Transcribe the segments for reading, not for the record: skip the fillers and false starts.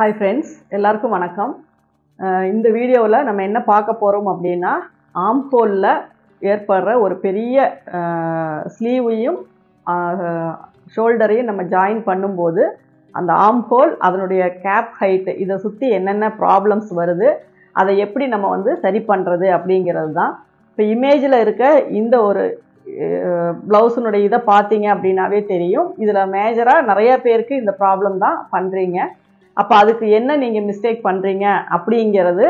Hi friends, எல்லாருக்கும் வணக்கம். இந்த வீடியோவில் நம்ம என்ன பார்க்க போகிறோம் அப்படின்னா ஆர்ம் ஹோலில் ஏற்படுற ஒரு பெரிய ஸ்லீவையும் ஷோல்டரையும் நம்ம ஜாயின் பண்ணும்போது அந்த ஆர்ம் ஹோல் அதனுடைய கேப் ஹைட்டு இதை சுற்றி என்னென்ன ப்ராப்ளம்ஸ் வருது அதை எப்படி நம்ம சரி பண்ணுறது அப்படிங்கிறது தான். இப்போ இமேஜில் இருக்க இந்த ஒரு ப்ளவுஸினுடைய இதை பார்த்தீங்க அப்படின்னாவே தெரியும். இதில் மேஜராக நிறைய பேருக்கு இந்த ப்ராப்ளம் தான் பண்ணுறீங்க. அப்போ அதுக்கு என்ன நீங்கள் மிஸ்டேக் பண்ணுறீங்க அப்படிங்கிறது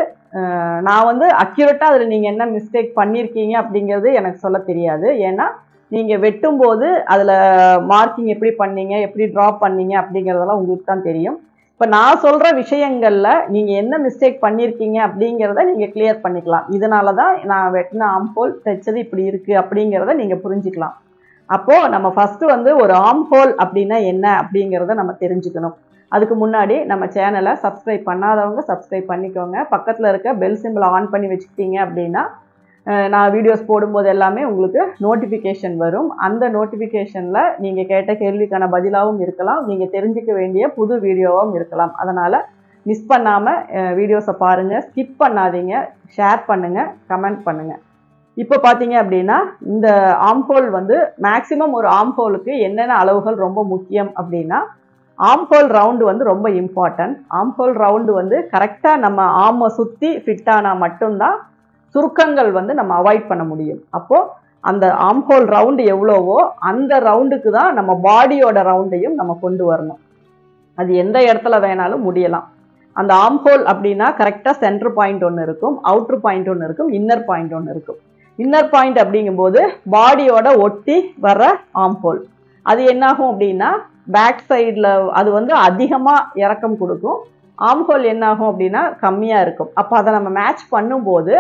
நான் அக்யூரேட்டாக அதில் நீங்கள் என்ன மிஸ்டேக் பண்ணியிருக்கீங்க அப்படிங்கிறது எனக்கு சொல்ல தெரியாது. ஏன்னா நீங்கள் வெட்டும்போது அதில் மார்க்கிங் எப்படி பண்ணீங்க, எப்படி ட்ராப் பண்ணீங்க அப்படிங்கிறதெல்லாம் உங்களுக்கு தான் தெரியும். இப்போ நான் சொல்கிற விஷயங்களில் நீங்கள் என்ன மிஸ்டேக் பண்ணியிருக்கீங்க அப்படிங்கிறத நீங்கள் கிளியர் பண்ணிக்கலாம். இதனால தான் நான் வெட்டின ஆர்ம் ஹோல் தைச்சது இப்படி இருக்குது அப்படிங்கிறத நீங்கள் புரிஞ்சுக்கலாம். அப்போது நம்ம ஃபஸ்ட்டு ஒரு ஆர்ம் ஹோல் அப்படின்னா என்ன அப்படிங்கிறத நம்ம தெரிஞ்சுக்கணும். அதுக்கு முன்னாடி நம்ம சேனலை சப்ஸ்கிரைப் பண்ணாதவங்க சப்ஸ்கிரைப் பண்ணிக்கோங்க. பக்கத்தில் இருக்க பெல் சிம்பிளை ஆன் பண்ணி வச்சுக்கிட்டீங்க அப்படின்னா நான் வீடியோஸ் போடும்போது எல்லாமே உங்களுக்கு நோட்டிஃபிகேஷன் வரும். அந்த நோட்டிஃபிகேஷனில் நீங்கள் கேட்ட கேள்விக்கான பதிலாகவும் இருக்கலாம், நீங்கள் தெரிஞ்சிக்க வேண்டிய புது வீடியோவும் இருக்கலாம். அதனால் மிஸ் பண்ணாமல் வீடியோஸை பாருங்கள், ஸ்கிப் பண்ணாதீங்க, ஷேர் பண்ணுங்கள், கமெண்ட் பண்ணுங்கள். இப்போ பார்த்தீங்க அப்படின்னா இந்த ஆர்ம் ஹோல் மேக்ஸிமம் ஒரு ஆர்ம் ஹோலுக்கு என்னென்ன அளவுகள் ரொம்ப முக்கியம் அப்படின்னா ஆர்ம் ஹோல் ரவுண்டு ரொம்ப இம்பார்ட்டன்ட். ஆர்ம் ஹோல் ரவுண்டு கரெக்டாக நம்ம ஆர்மை சுற்றி ஃபிட் ஆனால் மட்டும்தான் சுருக்கங்கள் நம்ம அவாய்ட் பண்ண முடியும். அப்போது அந்த ஆர்ம் ஹோல் ரவுண்டு எவ்வளவோ அந்த ரவுண்டுக்கு தான் நம்ம பாடியோட ரவுண்டையும் நம்ம கொண்டு வரணும். அது எந்த இடத்துல வேணாலும் முடியலாம். அந்த ஆர்ம் ஹோல் அப்படின்னா கரெக்டாக சென்டர் பாயிண்ட் ஒன்று இருக்கும், அவுட்ரு பாயிண்ட் ஒன்று இருக்கும், இன்னர் பாயிண்ட் ஒன்று இருக்கும். இன்னர் பாயிண்ட் அப்படிங்கும்போது பாடியோட ஒட்டி வர்ற ஆர்ம் ஹோல். அது என்னாகும் அப்படின்னா பேக் சைடில் அது அதிகமாக இறக்கம் கொடுக்கும். ஆர்ம் ஹோல் என்னாகும் அப்படின்னா கம்மியாக இருக்கும். அப்போ அதை நம்ம மேட்ச் பண்ணும்போது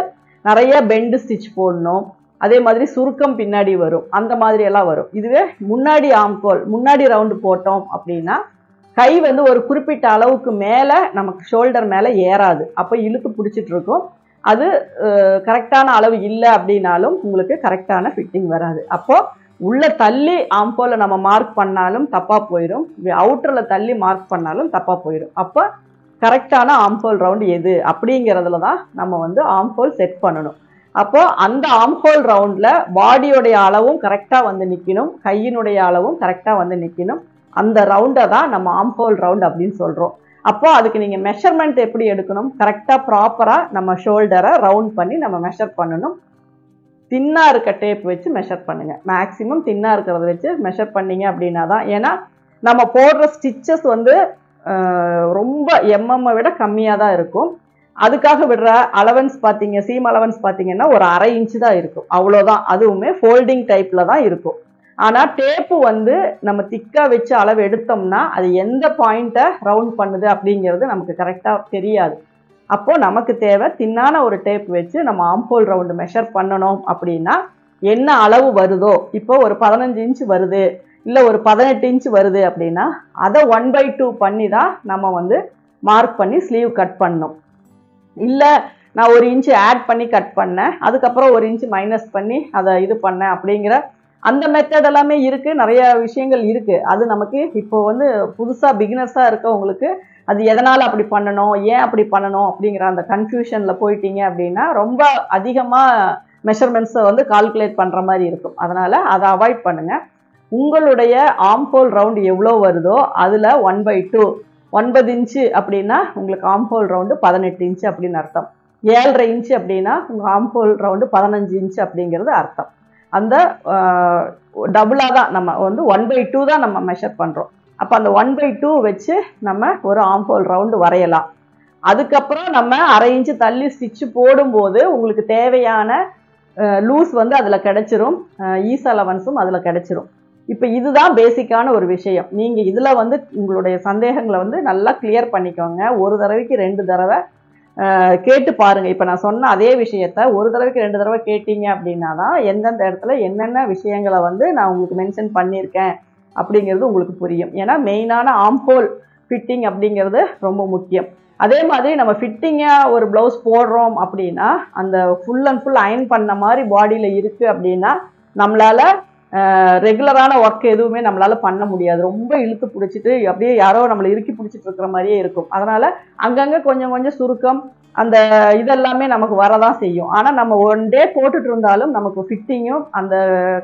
நிறைய பெண்டு ஸ்டிச் போடணும், அதே மாதிரி சுருக்கம் பின்னாடி வரும், அந்த மாதிரி எல்லாம் வரும். இதுவே முன்னாடி ஆர்ம் ஹோல் முன்னாடி ரவுண்டு போட்டோம் அப்படின்னா கை ஒரு குறிப்பிட்ட அளவுக்கு மேலே நமக்கு ஷோல்டர் மேலே ஏறாது. அப்போ இழுத்து பிடிச்சிட்டு இருக்கும். அது கரெக்டான அளவு இல்லை அப்படின்னாலும் உங்களுக்கு கரெக்டான ஃபிட்டிங் வராது. அப்போது உள்ள தள்ளி ஆர்ம் ஹோலை நம்ம மார்க் பண்ணாலும் தப்பாக போயிடும், அவுட்டரில் தள்ளி மார்க் பண்ணாலும் தப்பாக போயிடும். அப்போ கரெக்டான ஆர்ம் ஹோல் ரவுண்டு எது அப்படிங்கிறதுல தான் நம்ம ஆர்ம் ஹோல் செட் பண்ணணும். அப்போது அந்த ஆர்ம் ஹோல் ரவுண்டில் பாடியோடைய அளவும் கரெக்டாக நிற்கணும், கையினுடைய அளவும் கரெக்டாக நிற்கணும். அந்த ரவுண்டை தான் நம்ம ஆர்ம் ஹோல் ரவுண்ட் அப்படின்னு சொல்கிறோம். அப்போது அதுக்கு நீங்கள் மெஷர்மெண்ட் எப்படி எடுக்கணும், கரெக்டாக ப்ராப்பராக நம்ம ஷோல்டரை ரவுண்ட் பண்ணி நம்ம மெஷர் பண்ணணும். தின்னாக இருக்க டேப் வச்சு மெஷர் பண்ணுங்கள். மேக்ஸிமம் தின்னாக இருக்கிறத வச்சு மெஷர் பண்ணிங்க அப்படின்னா தான். ஏன்னா நம்ம போடுற ஸ்டிச்சஸ் ரொம்ப எம்எம்மை விட கம்மியாக தான் இருக்கும். அதுக்காக விடுற அலவன்ஸ் பார்த்தீங்க, சீம் அலவன்ஸ் பார்த்தீங்கன்னா ஒரு 1/2 இன்ச்சு தான் இருக்கும், அவ்வளோதான். அதுவுமே ஃபோல்டிங் டைப்பில் தான் இருக்கும். ஆனால் டேப்பு நம்ம திக்காக வச்சு அளவு எடுத்தோம்னா அது எந்த பாயிண்ட்டை ரவுண்ட் பண்ணுது அப்படிங்கிறது நமக்கு கரெக்டாக தெரியாது. அப்போது நமக்கு தேவை தின்னான ஒரு டேப் வச்சு நம்ம ஆர்ம் ஹோல் ரவுண்டு மெஷர் பண்ணணும். அப்படின்னா என்ன அளவு வருதோ, இப்போ ஒரு 15 இன்ச்சு வருது, இல்லை ஒரு 18 இன்ச்சு வருது அப்படின்னா அதை 1/2 பண்ணி தான் நம்ம மார்க் பண்ணி ஸ்லீவ் கட் பண்ணணும். இல்லை நான் 1 இன்ச்சு ஆட் பண்ணி கட் பண்ணேன், அதுக்கப்புறம் 1 இன்ச்சு மைனஸ் பண்ணி அதை இது பண்ணேன் அப்படிங்கிற அந்த மெத்தட் எல்லாமே இருக்குது, நிறைய விஷயங்கள் இருக்குது. அது நமக்கு இப்போ புதுசாக பிகினர்ஸாக இருக்கவங்களுக்கு அது எதனால் அப்படி பண்ணணும், ஏன் அப்படி பண்ணணும் அப்படிங்கிற அந்த கன்ஃபியூஷனில் போயிட்டீங்க அப்படின்னா ரொம்ப அதிகமாக மெஷர்மெண்ட்ஸை கால்குலேட் பண்ணுற மாதிரி இருக்கும். அதனால் அதை அவாய்ட் பண்ணுங்கள். உங்களுடைய ஆர்ம் ஹோல் ரவுண்டு எவ்வளோ வருதோ அதில் 1/2 9 இன்ச்சு அப்படின்னா உங்களுக்கு ஆர்ம் ஹோல் ரவுண்டு 18 இன்ச்சு அப்படின்னு அர்த்தம். 7.5 இன்ச்சு அப்படின்னா உங்கள் ஆர்ம் ஹோல் ரவுண்டு 15 இன்ச்சு அப்படிங்கிறது அர்த்தம். அந்த டபுளாக தான் நம்ம 1/2 தான் நம்ம மெஷர் பண்ணுறோம். அப்போ அந்த 1/2 வச்சு நம்ம ஒரு ஆர்ம் ஹோல் ரவுண்டு வரையலாம். அதுக்கப்புறம் நம்ம 1/2 இன்ச்சு தள்ளி ஸ்டிச்சு போடும்போது உங்களுக்கு தேவையான லூஸ் அதில் கிடச்சிரும், ஈஸ் அலவன்ஸும் அதில் கிடச்சிரும். இப்போ இதுதான் பேசிக்கான ஒரு விஷயம். நீங்கள் இதில் உங்களுடைய சந்தேகங்களை நல்லா கிளியர் பண்ணிக்கோங்க. ஒரு தடவைக்கு 2 தடவை கேட்டு பாருங்கள். இப்போ நான் சொன்ன அதே விஷயத்த ஒரு தடவைக்கு 2 தடவை கேட்டீங்க அப்படின்னா தான் எந்தெந்த இடத்துல என்னென்ன விஷயங்களை நான் உங்களுக்கு மென்ஷன் பண்ணியிருக்கேன் அப்படிங்கிறது உங்களுக்கு புரியும். ஏன்னா மெயினான ஆர்ம் ஹோல் ஃபிட்டிங் அப்படிங்கிறது ரொம்ப முக்கியம். அதே மாதிரி நம்ம ஃபிட்டிங்காக ஒரு ப்ளவுஸ் போடுறோம் அப்படின்னா அந்த ஃபுல் அண்ட் ஃபுல் அயன் பண்ண மாதிரி பாடியில் இருக்குது அப்படின்னா நம்மளால் ரெகுலரான ஒர்க் எதுவுமே நம்மளால பண்ண முடியாது. ரொம்ப இழுத்து பிடிச்சிட்டு அப்படியே யாரோ நம்மளை இறுக்கி பிடிச்சிட்டு இருக்கிற மாதிரியே இருக்கும். அதனால அங்கங்கே கொஞ்சம் கொஞ்சம் சுருக்கம் அந்த இதெல்லாமே நமக்கு வரதான் செய்யும். ஆனால் நம்ம ஒன் டே போட்டுட்டு இருந்தாலும் நமக்கு ஃபிட்டிங்கும் அந்த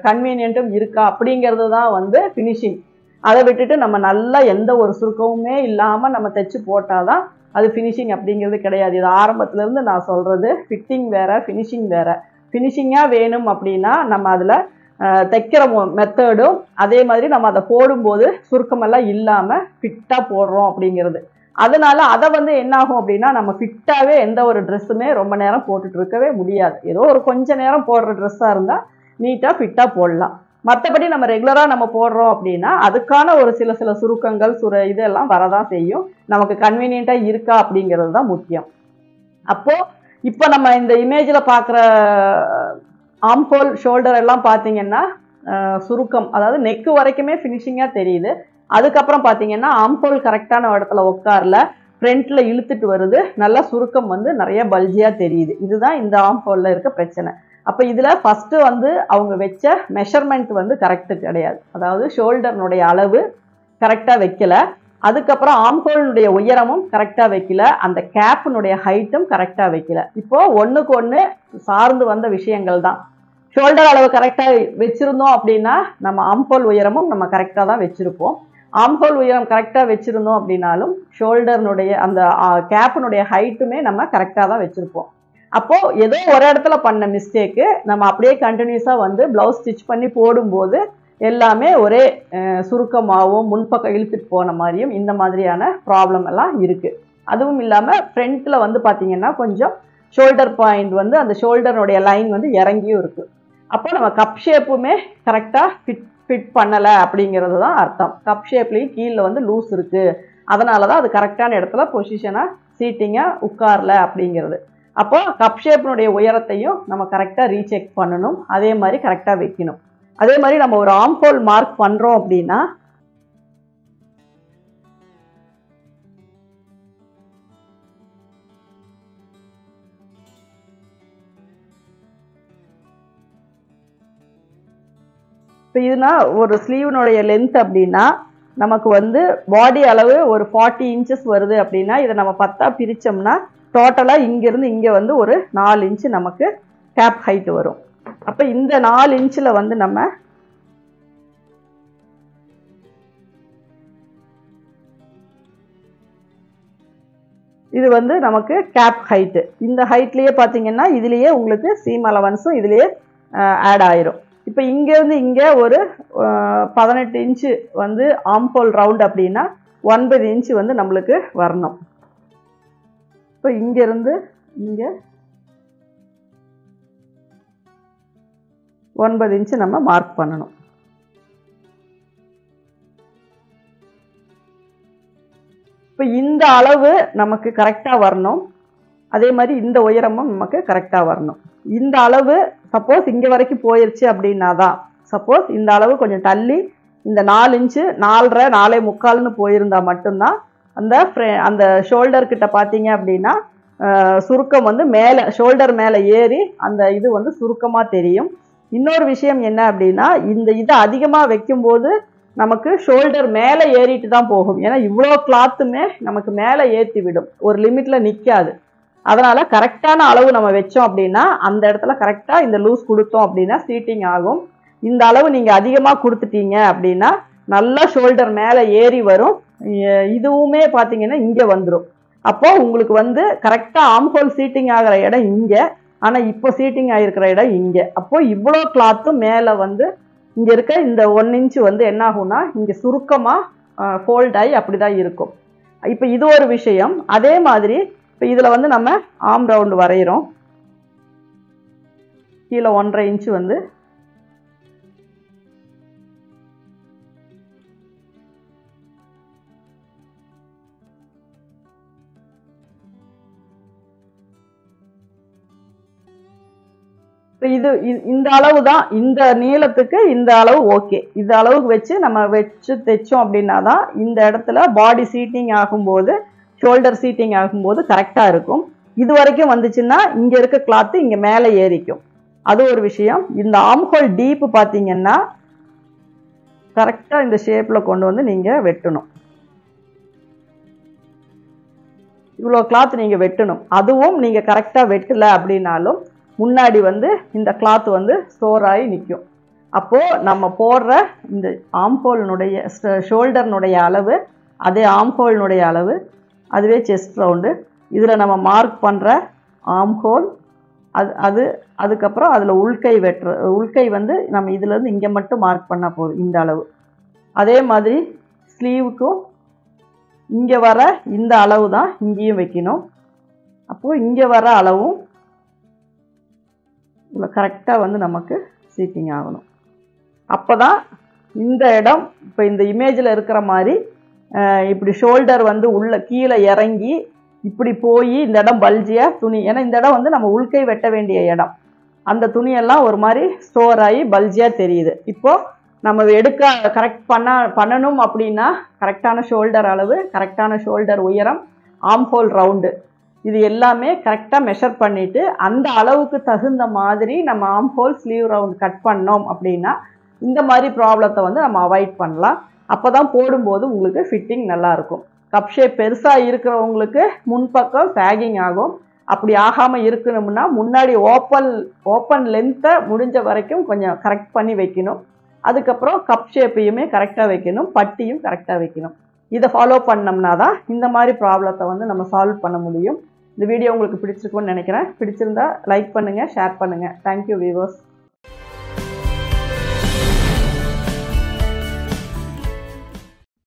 கன்வீனியன்ட்டும் இருக்கா அப்படிங்கிறது தான் வந்து ஃபினிஷிங். அதை விட்டுட்டு நம்ம நல்லா எந்த ஒரு சுருக்கமுமே இல்லாமல் நம்ம தைச்சு போட்டால் தான் அது ஃபினிஷிங் அப்படிங்கிறது கிடையாது. இது ஆரம்பத்துலேருந்து நான் சொல்கிறது, ஃபிட்டிங் வேறு ஃபினிஷிங் வேறு. ஃபினிஷிங்காக வேணும் அப்படின்னா நம்ம அதில் தைக்கிற மெத்தடும் அதே மாதிரி நம்ம அதை போடும்போது சுருக்கமெல்லாம் இல்லாமல் ஃபிட்டாக போடுறோம் அப்படிங்கிறது. அதனால அதை வந்து என்னாகும் அப்படின்னா நம்ம ஃபிட்டாகவே எந்த ஒரு ட்ரெஸ்ஸுமே ரொம்ப நேரம் போட்டுட்டு இருக்கவே முடியாது. ஏதோ ஒரு கொஞ்ச நேரம் போடுற ட்ரெஸ்ஸாக இருந்தால் நீட்டாக ஃபிட்டாக போடலாம். மற்றபடி நம்ம ரெகுலராக நம்ம போடுறோம் அப்படின்னா அதுக்கான ஒரு சில சுருக்கங்கள் இதெல்லாம் வரதான் செய்யும். நமக்கு கன்வீனியண்ட்டாக இருக்கா அப்படிங்கிறது தான் முக்கியம். அப்போது இப்போ நம்ம இந்த இமேஜில் பார்க்குற ஆம்ஹோல் ஷோல்டர் எல்லாம் பார்த்தீங்கன்னா சுருக்கம், அதாவது நெக்கு வரைக்குமே ஃபினிஷிங்காக தெரியுது. அதுக்கப்புறம் பார்த்தீங்கன்னா ஆம்ஹோல் கரெக்டான இடத்துல உட்காரல, ஃப்ரண்ட்டில் இழுத்துட்டு வருது, நல்லா சுருக்கம் வந்து நிறைய பல்ஜியாக தெரியுது. இதுதான் இந்த ஆம்ஹோலில் இருக்க பிரச்சனை. அப்போ இதில் ஃபஸ்ட்டு வந்து அவங்க வச்ச மெஷர்மெண்ட் வந்து கரெக்டு கிடையாது. அதாவது ஷோல்டர்னுடைய அளவு கரெக்டாக வைக்கல, அதுக்கப்புறம் ஆம்ஹோலுடைய உயரமும் கரெக்டாக வைக்கல, அந்த கேப்பினுடைய ஹைட்டும் கரெக்டாக வைக்கல. இப்போது ஒன்றுக்கு ஒன்று சார்ந்து வந்த விஷயங்கள் தான். ஷோல்டர் அளவு கரெக்டாக வச்சுருந்தோம் அப்படின்னா நம்ம ஆம்ஹோல் உயரமும் நம்ம கரெக்டாக தான் வச்சுருப்போம். ஆம்ஹோல் உயரம் கரெக்டாக வச்சுருந்தோம் அப்படின்னாலும் ஷோல்டர்னுடைய அந்த கேப்பினுடைய ஹைட்டுமே நம்ம கரெக்டாக தான் வச்சுருப்போம். அப்போது ஏதோ ஒரு இடத்துல பண்ண மிஸ்டேக்கு நம்ம அப்படியே கண்டினியூஸாக வந்து ப்ளவுஸ் ஸ்டிச் பண்ணி போடும்போது எல்லாமே ஒரே சுருக்கமாகவும் முன்பக்கம் இழுத்துட்டு போன மாதிரியும் இந்த மாதிரியான ப்ராப்ளம் எல்லாம் இருக்குது. அதுவும் இல்லாமல் ஃப்ரண்ட்டில் வந்து பார்த்திங்கன்னா கொஞ்சம் ஷோல்டர் பாயிண்ட் வந்து அந்த ஷோல்டருடைய லைன் வந்து இறங்கியும் இருக்குது. அப்போ நம்ம கப் ஷேப்புமே கரெக்டாக ஃபிட் பண்ணலை அப்படிங்கிறது தான் அர்த்தம். கப் ஷேப்லேயும் கீழே வந்து லூஸ் இருக்குது, அதனால தான் அது கரெக்டான இடத்துல பொசிஷனாக சீட்டிங்காக உட்காரல அப்படிங்கிறது. அப்போ கப் ஷேப்பினுடைய உயரத்தையும் நம்ம கரெக்டாக ரீசெக் பண்ணணும், அதே மாதிரி கரெக்டாக வைக்கணும். அதே மாதிரி நம்ம ஒரு ஆம்ஹோல் மார்க் பண்ணுறோம் அப்படின்னா இப்போ இதுனா ஒரு ஸ்லீவனுடைய லென்த் அப்படின்னா நமக்கு வந்து பாடி அளவு ஒரு 40 இன்ச்சஸ் வருது அப்படின்னா இதை நம்ம 10ஆக பிரித்தோம்னா டோட்டலாக இங்கேருந்து இங்கே வந்து ஒரு 4 இன்ச்சு நமக்கு கேப் ஹைட் வரும். அப்போ இந்த 4 இன்ச்சில் வந்து நம்ம இது வந்து நமக்கு கேப் ஹைட்டு. இந்த ஹைட்லேயே பார்த்தீங்கன்னா இதுலேயே உங்களுக்கு சீம் அலவன்ஸும் இதுலேயே ஆட் ஆயிரும். இப்போ இங்கேருந்து இங்கே ஒரு 18 இன்ச்சு வந்து ஆம்ஹோல் ரவுண்ட் அப்படின்னா 9 இன்ச்சு வந்து நம்மளுக்கு வரணும். இப்போ இங்கேருந்து இங்கே 9 இன்ச்சு நம்ம மார்க் பண்ணணும். இப்போ இந்த அளவு நமக்கு கரெக்டாக வரணும், அதே மாதிரி இந்த உயரமும் நமக்கு கரெக்டாக வரணும். இந்த அளவு சப்போஸ் இங்கே வரைக்கும் போயிடுச்சு அப்படின்னா தான், சப்போஸ் இந்த அளவு கொஞ்சம் தள்ளி இந்த 4 இன்ச்சு 4.5 4.25ன்னு போயிருந்தால் மட்டும்தான் அந்த ஷோல்டர் கிட்ட பார்த்தீங்க அப்படின்னா சுருக்கம் வந்து மேலே ஷோல்டர் மேலே ஏறி அந்த இது வந்து சுருக்கமாக தெரியும். இன்னொரு விஷயம் என்ன அப்படின்னா இந்த இதை அதிகமாக வைக்கும்போது நமக்கு ஷோல்டர் மேலே ஏறிட்டு தான் போகும். ஏன்னா இவ்வளோ கிளாத்துமே நமக்கு மேலே ஏற்றி விடும், ஒரு லிமிட்டில் நிற்காது. அதனால் கரெக்டான அளவு நம்ம வச்சோம் அப்படின்னா அந்த இடத்துல கரெக்டாக இந்த லூஸ் கொடுத்தோம் அப்படின்னா சீட்டிங் ஆகும். இந்த அளவு நீங்கள் அதிகமாக கொடுத்துட்டீங்க அப்படின்னா நல்லா ஷோல்டர் மேலே ஏறி வரும், இதுவுமே பார்த்தீங்கன்னா இங்கே வந்துடும். அப்போது உங்களுக்கு வந்து கரெக்டாக ஆம்ஹோல் சீட்டிங் ஆகிற இடம் இங்கே, ஆனால் இப்போ சீட்டிங் ஆகிருக்கிற இடம் இங்கே. அப்போது இவ்வளோ கிளாத்தும் மேலே வந்து இங்கே இருக்க இந்த 1 இன்ச்சு வந்து என்ன ஆகும்னா இங்கே சுருக்கமாக ஃபோல்ட் ஆகி அப்படி தான் இருக்கும். இப்போ இது ஒரு விஷயம். அதே மாதிரி இப்போ இதில் வந்து நம்ம ஆம் ரவுண்டு வரைகிறோம். கீழே 1.5 இன்ச்சு வந்து இது இந்த அளவு தான், இந்த நீளத்துக்கு இந்த அளவு ஓகே. இந்த அளவுக்கு வச்சு நம்ம தைச்சோம் அப்படின்னா தான் இந்த இடத்துல பாடி சீட்டிங் ஆகும்போது ஷோல்டர் சீட்டிங் ஆகும்போது கரெக்டாக இருக்கும். இது வரைக்கும் வந்துச்சுன்னா இங்கே இருக்க கிளாத்து இங்கே மேலே ஏறிக்கும், அது ஒரு விஷயம். இந்த ஆம்ஹோல் டீப்பு பார்த்தீங்கன்னா கரெக்டாக இந்த ஷேப்பில் கொண்டு வந்து நீங்கள் வெட்டணும். இவ்வளோ கிளாத் நீங்கள் வெட்டணும். அதுவும் நீங்கள் கரெக்டாக வெட்டலை அப்படின்னாலும் முன்னாடி வந்து இந்த கிளாத் வந்து ஸ்டோர் ஆகி நிற்கும். அப்போது நம்ம போடுற இந்த ஆம்ஹோலினுடைய ஷோல்டர்னுடைய அளவு, அதே ஆம்ஹோலினுடைய அளவு, அதுவே செஸ்ட் ரவுண்டு. இதில் நம்ம மார்க் பண்ணுற ஆம்ஹோல், அதுக்கப்புறம் அதில் உள்கை வந்து நம்ம இதுலேருந்து இங்கே மட்டும் மார்க் பண்ணால் போதும், இந்த அளவு. அதே மாதிரி ஸ்லீவுக்கும் இங்கே வர இந்த அளவு தான் இங்கேயும் வைக்கணும். அப்போது இங்கே வர அளவும் இவ்வளோ கரெக்டாக வந்து நமக்கு சீட்டிங் ஆகணும். அப்போ தான் இந்த இடம் இப்போ இந்த இமேஜில் இருக்கிற மாதிரி இப்படி ஷோல்டர் வந்து கீழே இறங்கி இப்படி போய் இந்த இடம் பல்ஜியாக துணி, ஏன்னா இந்த இடம் வந்து நம்ம உள்கை வெட்ட வேண்டிய இடம், அந்த துணியெல்லாம் ஒரு மாதிரி ஸ்டோர் ஆகி பல்ஜியாக தெரியுது. இப்போது நம்ம கரெக்ட் பண்ணணும் அப்படின்னா கரெக்டான ஷோல்டர் அளவு, கரெக்டான ஷோல்டர் உயரம், ஆம்ஹோல் ரவுண்டு, இது எல்லாமே கரெக்டாக மெஷர் பண்ணிவிட்டு அந்த அளவுக்கு தகுந்த மாதிரி நம்ம ஆம்ஹோல் ஸ்லீவ் ரவுண்ட் கட் பண்ணோம் அப்படின்னா இந்த மாதிரி ப்ராப்ளத்தை வந்து நம்ம அவாய்ட் பண்ணலாம். அப்போ தான் போடும்போது உங்களுக்கு ஃபிட்டிங் நல்லாயிருக்கும். கப் ஷேப் பெருசாக இருக்கிறவங்களுக்கு முன்பக்கம் சாகிங் ஆகும். அப்படி ஆகாமல் இருக்கணும்னா முன்னாடி ஓப்பன் லென்த்தை முடிஞ்ச வரைக்கும் கொஞ்சம் கரெக்ட் பண்ணி வைக்கணும். அதுக்கப்புறம் கப் ஷேப்பையுமே கரெக்டாக வைக்கணும், பட்டியும் கரெக்டாக வைக்கணும். இதை ஃபாலோ பண்ணோம்னா தான் இந்த மாதிரி ப்ராப்ளத்தை வந்து நம்ம சால்வ் பண்ண முடியும். இந்த வீடியோ உங்களுக்கு பிடிச்சிருக்கும்னு நினைக்கிறேன். பிடிச்சிருந்தா லைக் பண்ணுங்கள், ஷேர் பண்ணுங்கள். Thank you viewers.